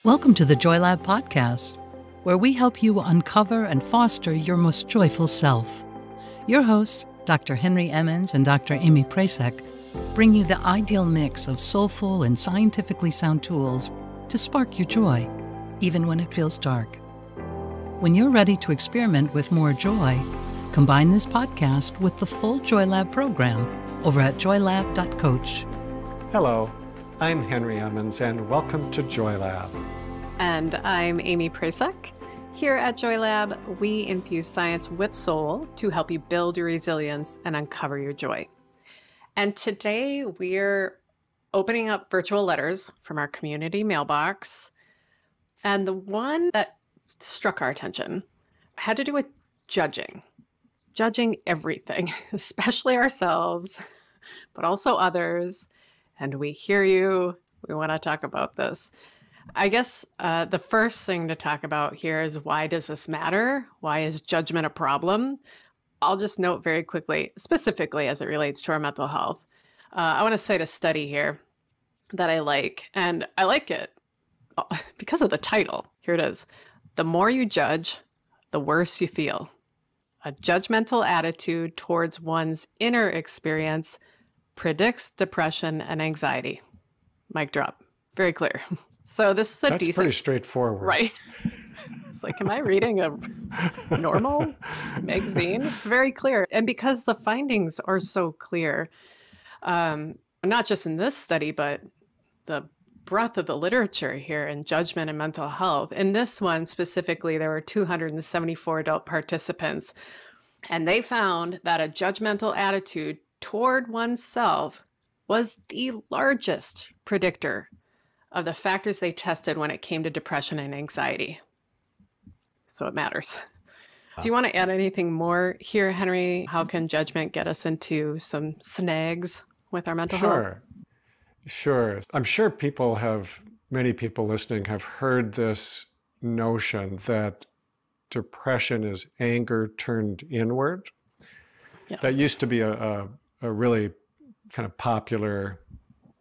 Welcome to the Joy Lab podcast, where we help you uncover and foster your most joyful self. Your hosts, Dr. Henry Emmons and Dr. Amy Prasek, bring you the ideal mix of soulful and scientifically sound tools to spark your joy, even when it feels dark. When you're ready to experiment with more joy, combine this podcast with the full Joy Lab program over at joylab.coach. Hello, I'm Henry Emmons, and welcome to Joy Lab. And I'm Amy Prasek. Here at Joy Lab, we infuse science with soul to help you build your resilience and uncover your joy. And today we're opening up virtual letters from our community mailbox. And the one that struck our attention had to do with judging everything, especially ourselves, but also others. And we hear you. We want to talk about this. I guess the first thing to talk about here is, why does this matter? Why is judgment a problem? I'll just note very quickly, specifically as it relates to our mental health. I want to cite a study here that I like, and I like it because of the title. Here it is. The more you judge, the worse you feel. A judgmental attitude towards one's inner experience predicts depression and anxiety. Mic drop. Very clear. So this is That's pretty straightforward. Right? It's like, am I reading a normal magazine? It's very clear. And because the findings are so clear, not just in this study, but the breadth of the literature here in judgment and mental health. In this one specifically, there were 274 adult participants, and they found that a judgmental attitude toward oneself was the largest predictor of the factors they tested when it came to depression and anxiety. So it matters. Do you want to add anything more here, Henry? How can judgment get us into some snags with our mental health? Sure. I'm sure many people listening have heard this notion that depression is anger turned inward. Yes. That used to be a really kind of popular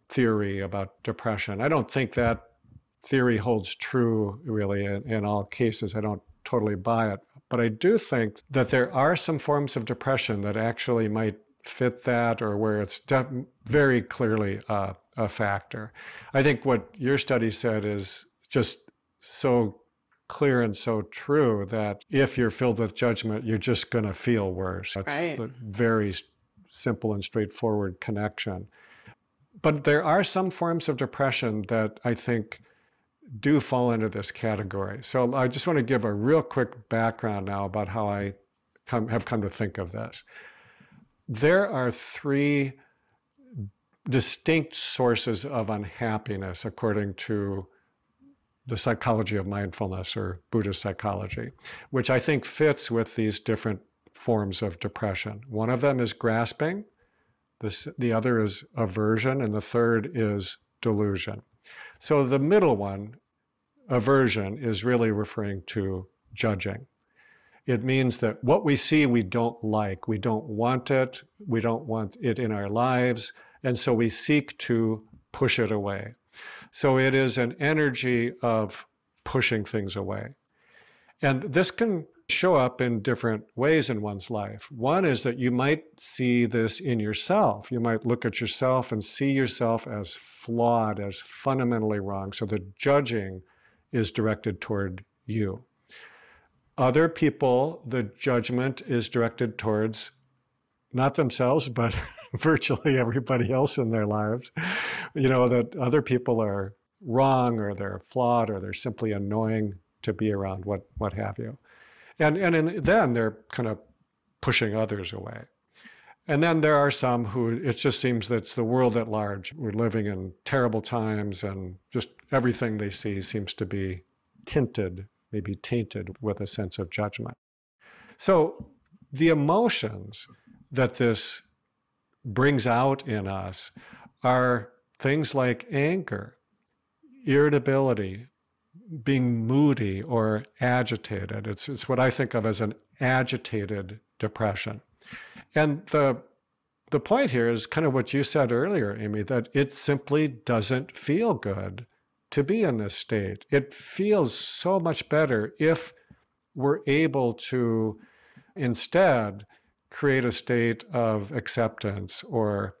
theory about depression. I don't think that theory holds true really in all cases. I don't totally buy it. But I do think that there are some forms of depression that actually might fit that, or where it's very clearly a factor. I think what your study said is just so clear and so true, that if you're filled with judgment, you're just going to feel worse. That's Right. a very simple and straightforward connection. But there are some forms of depression that I think do fall into this category. So I just want to give a real quick background now about how I have come to think of this. There are three distinct sources of unhappiness according to the psychology of mindfulness, or Buddhist psychology, which I think fits with these different forms of depression. One of them is grasping, the other is aversion, and the third is delusion. So the middle one, aversion, is really referring to judging. It means that what we see we don't like, we don't want it in our lives, and so we seek to push it away. So it is an energy of pushing things away. And this can show up in different ways in one's life. One is that you might see this in yourself. You might look at yourself and see yourself as flawed, as fundamentally wrong. So the judging is directed toward you. Other people, the judgment is directed towards not themselves, but virtually everybody else in their lives. That other people are wrong, or they're flawed, or they're simply annoying to be around, what have you. And then they're kind of pushing others away. And then there are some who it just seems that it's the world at large. We're living in terrible times, and just everything they see seems to be maybe tainted with a sense of judgment. So the emotions that this brings out in us are things like anger, irritability, being moody or agitated. It's what I think of as an agitated depression. And the point here is kind of what you said earlier, Amy, that it simply doesn't feel good to be in this state. It feels so much better if we're able to instead create a state of acceptance or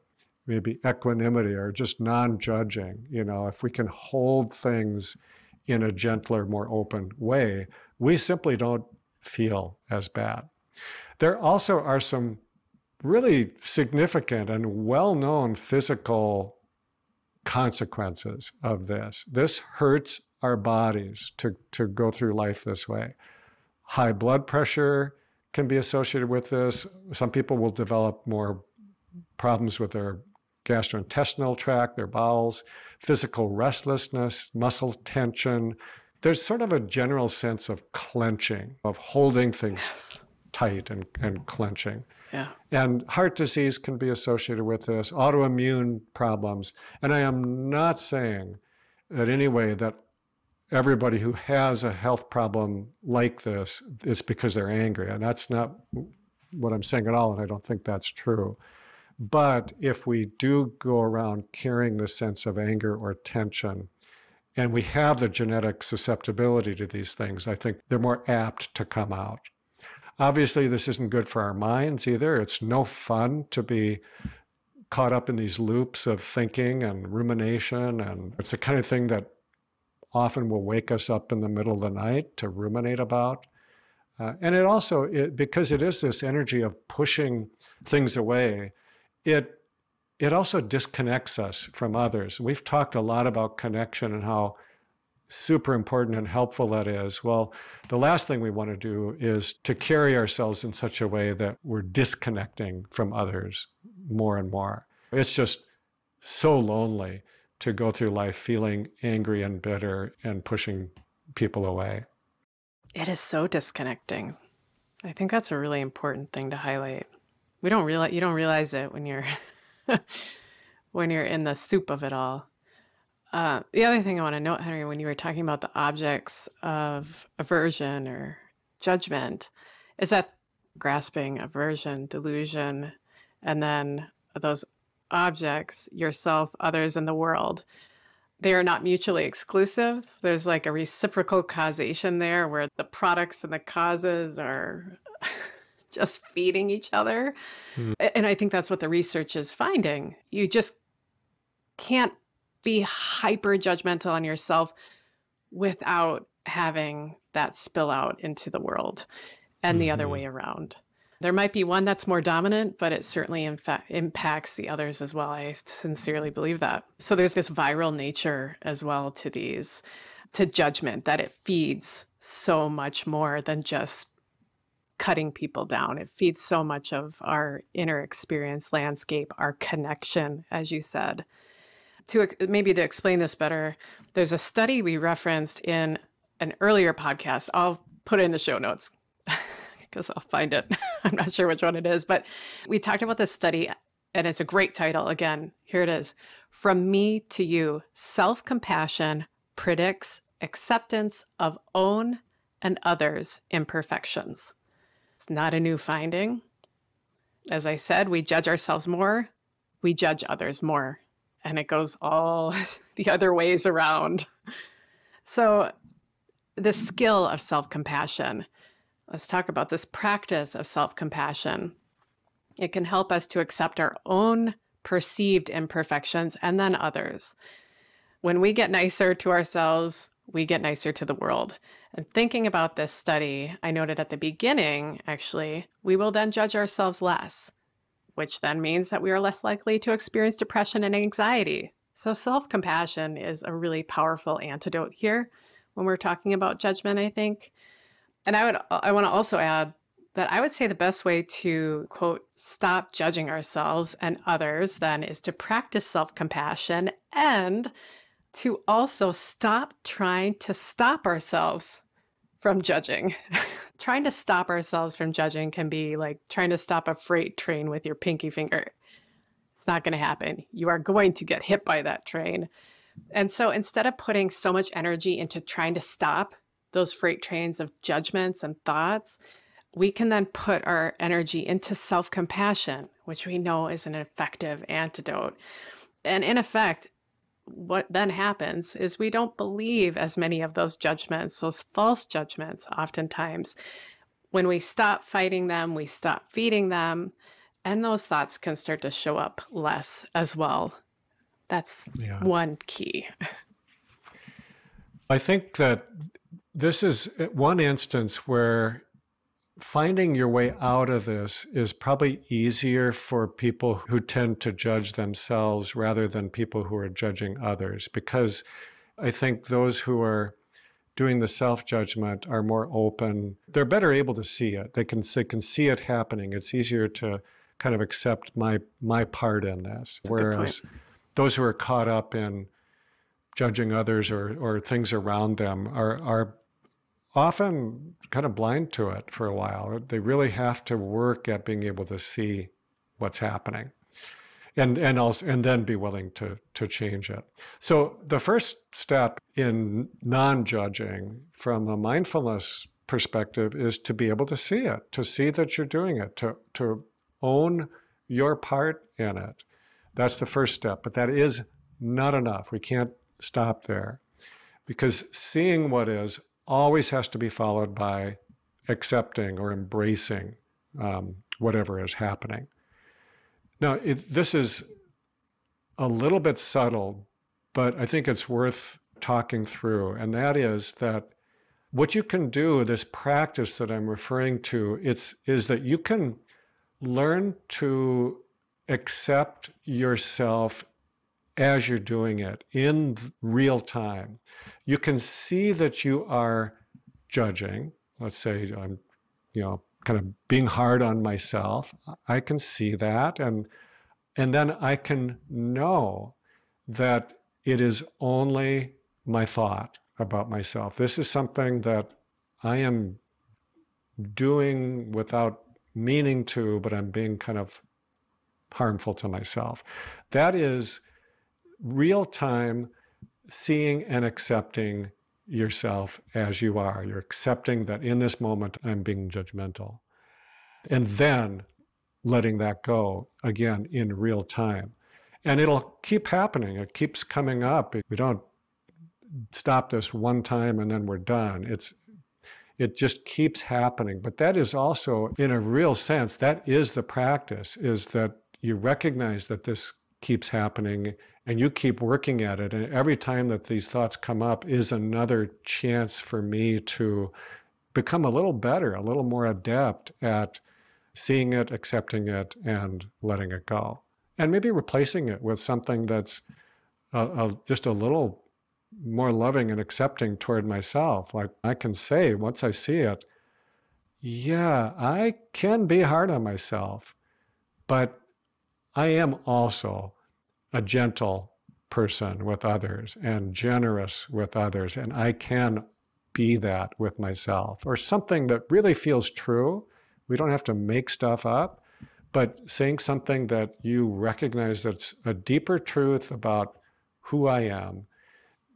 maybe equanimity or just non-judging. If we can hold things in a gentler, more open way, we simply don't feel as bad. There also are some really significant and well-known physical consequences of this. This hurts our bodies to go through life this way. High blood pressure can be associated with this. Some people will develop more problems with their gastrointestinal tract, their bowels, physical restlessness, muscle tension. There's sort of a general sense of clenching, of holding things tight and clenching. Yeah. And heart disease can be associated with this, autoimmune problems. And I am not saying in any way that everybody who has a health problem like this is because they're angry. And that's not what I'm saying at all. And I don't think that's true. But if we do go around carrying the sense of anger or tension, and we have the genetic susceptibility to these things, I think they're more apt to come out. Obviously, this isn't good for our minds either. It's no fun to be caught up in these loops of thinking and rumination. And it's the kind of thing that often will wake us up in the middle of the night to ruminate about. And it also, because it is this energy of pushing things away, it also disconnects us from others. We've talked a lot about connection and how super important and helpful that is. Well, the last thing we want to do is to carry ourselves in such a way that we're disconnecting from others more and more. It's just so lonely to go through life feeling angry and bitter and pushing people away. It is so disconnecting. I think that's a really important thing to highlight. You don't realize it when you're when you're in the soup of it all. The other thing I want to note, Henry, when you were talking about the objects of aversion or judgment, is that grasping, aversion, delusion, and then those objects, yourself, others, and the world, they are not mutually exclusive. There's like a reciprocal causation there where the products and the causes are just feeding each other. And I think that's what the research is finding. You just can't be hyper judgmental on yourself without having that spill out into the world and the other way around. There might be one that's more dominant, but it certainly impacts the others as well. I sincerely believe that. So there's this viral nature as well to judgment, that it feeds so much more than just cutting people down. It feeds so much of our inner experience landscape, our connection, as you said. To explain this better, there's a study we referenced in an earlier podcast. I'll put it in the show notes because I'll find it. I'm not sure which one it is, but we talked about this study, and it's a great title. Again, here it is. From Me to You, Self-Compassion Predicts Acceptance of Own and Others' Imperfections. It's not a new finding. As I said, we judge ourselves more, we judge others more. And it goes all the other ways around. So the skill of self-compassion, let's talk about this practice of self-compassion. It can help us to accept our own perceived imperfections and then others. When we get nicer to ourselves, we get nicer to the world. And thinking about this study, I noted at the beginning, actually, we will then judge ourselves less, which then means that we are less likely to experience depression and anxiety. So self-compassion is a really powerful antidote here when we're talking about judgment, I think. And I want to also add that I would say the best way to, quote, stop judging ourselves and others then is to practice self-compassion and to also stop trying to stop ourselves from judging. Trying to stop ourselves from judging can be like trying to stop a freight train with your pinky finger. It's not going to happen. You are going to get hit by that train. And so instead of putting so much energy into trying to stop those freight trains of judgments and thoughts, we can then put our energy into self-compassion, which we know is an effective antidote. And in effect, what then happens is we don't believe as many of those judgments, those false judgments, oftentimes. When we stop fighting them, we stop feeding them, and those thoughts can start to show up less as well. That's one key. I think that this is one instance where finding your way out of this is probably easier for people who tend to judge themselves rather than people who are judging others, because I think those who are doing the self-judgment are more open. They're better able to see it. They can see it happening. It's easier to kind of accept my part in this. Whereas those who are caught up in judging others or things around them are often kind of blind to it for a while. They really have to work at being able to see what's happening and then be willing to change it. So the first step in non-judging from a mindfulness perspective is to be able to see it, to see that you're doing it, to own your part in it. That's the first step, but that is not enough. We can't stop there, because seeing what is always has to be followed by accepting or embracing whatever is happening. Now, this is a little bit subtle, but I think it's worth talking through, and that is that what you can do, this practice that I'm referring to, is that you can learn to accept yourself as you're doing it in real time. You can see that you are judging. Let's say I'm, kind of being hard on myself. I can see that, and then I can know that it is only my thought about myself. This is something that I am doing without meaning to, but I'm being kind of harmful to myself. That is real-time seeing and accepting yourself as you are. You're accepting that in this moment I'm being judgmental. And then letting that go again in real time. And it'll keep happening. It keeps coming up. We don't stop this one time and then we're done. It just keeps happening. But that is also, in a real sense, that is the practice, is that you recognize that this keeps happening and you keep working at it. And every time that these thoughts come up is another chance for me to become a little better, a little more adept at seeing it, accepting it, and letting it go. And maybe replacing it with something that's just a little more loving and accepting toward myself. Like I can say, once I see it, yeah, I can be hard on myself, but I am also a gentle person with others and generous with others, and I can be that with myself. Or something that really feels true. We don't have to make stuff up, but saying something that you recognize that's a deeper truth about who I am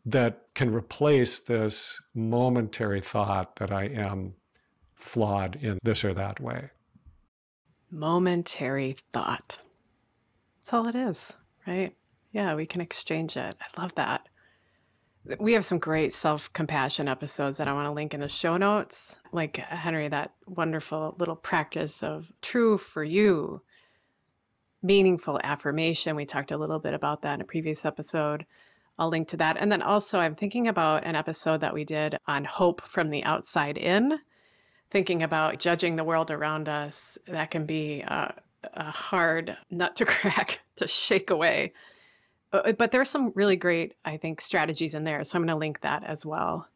that can replace this momentary thought that I am flawed in this or that way. Momentary thought. That's all it is, right? Yeah, we can exchange it. I love that. We have some great self-compassion episodes that I want to link in the show notes. Like, Henry, that wonderful little practice of true for you, meaningful affirmation. We talked a little bit about that in a previous episode. I'll link to that. And then also I'm thinking about an episode that we did on hope from the outside in, thinking about judging the world around us. That can be a hard nut to crack, to shake away. But there are some really great, I think, strategies in there. So I'm going to link that as well.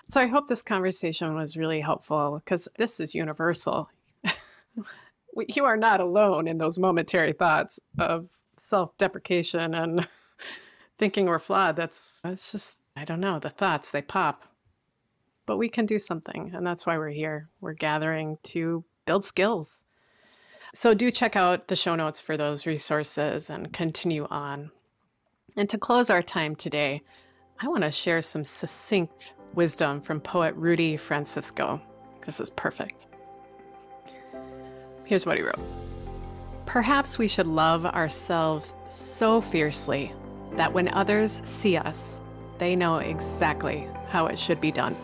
So I hope this conversation was really helpful, because this is universal. You are not alone in those momentary thoughts of self-deprecation and thinking we're flawed. That's just, I don't know, the thoughts, they pop. But we can do something, and that's why we're here. We're gathering to build skills. So do check out the show notes for those resources and continue on. And to close our time today, I want to share some succinct wisdom from poet Rudy Francisco. This is perfect. Here's what he wrote. Perhaps we should love ourselves so fiercely that when others see us, they know exactly how it should be done.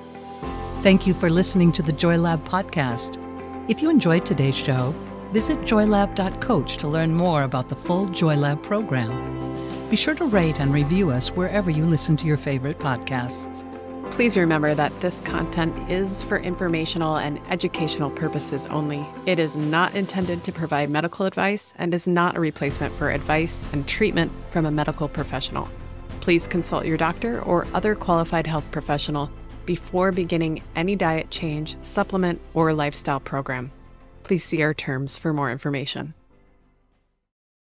Thank you for listening to the JoyLab podcast. If you enjoyed today's show, visit joylab.coach to learn more about the full JoyLab program. Be sure to rate and review us wherever you listen to your favorite podcasts. Please remember that this content is for informational and educational purposes only. It is not intended to provide medical advice and is not a replacement for advice and treatment from a medical professional. Please consult your doctor or other qualified health professional before beginning any diet change, supplement, or lifestyle program. Please see our terms for more information.